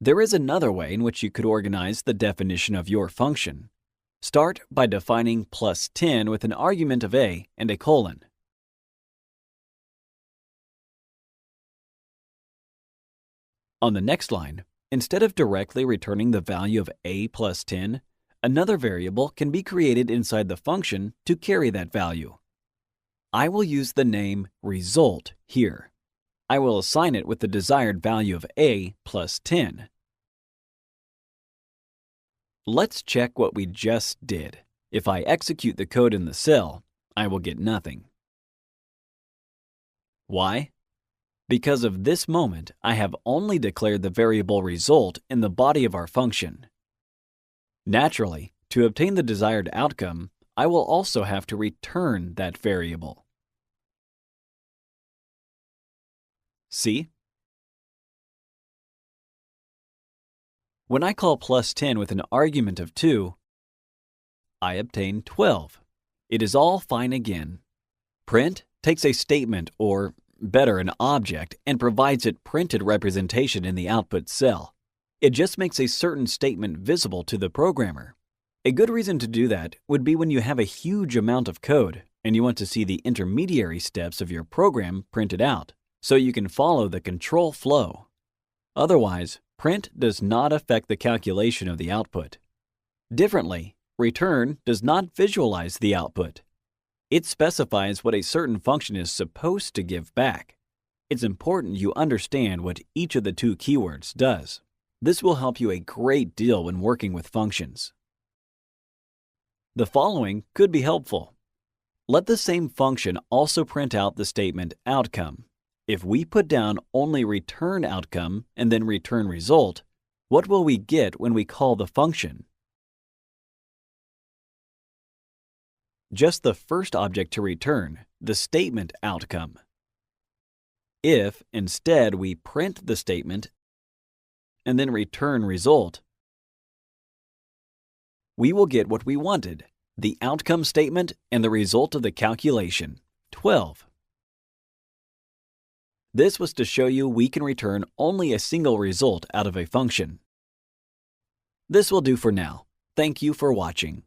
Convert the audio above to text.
There is another way in which you could organize the definition of your function. Start by defining plus 10 with an argument of a and a colon. On the next line, instead of directly returning the value of a plus 10, another variable can be created inside the function to carry that value. I will use the name result here. I will assign it with the desired value of a plus 10. Let's check what we just did. If I execute the code in the cell, I will get nothing. Why? Because of this moment, I have only declared the variable result in the body of our function. Naturally, to obtain the desired outcome, I will also have to return that variable. See? When I call plus 10 with an argument of 2, I obtain 12. It is all fine again. Print takes a statement, or better, an object, and provides it printed representation in the output cell. It just makes a certain statement visible to the programmer. A good reason to do that would be when you have a huge amount of code and you want to see the intermediary steps of your program printed out, so you can follow the control flow. Otherwise, print does not affect the calculation of the output. Differently, return does not visualize the output. It specifies what a certain function is supposed to give back. It's important you understand what each of the two keywords does. This will help you a great deal when working with functions. The following could be helpful. Let the same function also print out the statement outcome. If we put down only return outcome and then return result, what will we get when we call the function? Just the first object to return, the statement outcome. If, instead, we print the statement and then return result, we will get what we wanted, the outcome statement and the result of the calculation, 12. This was to show you we can return only a single result out of a function. This will do for now. Thank you for watching.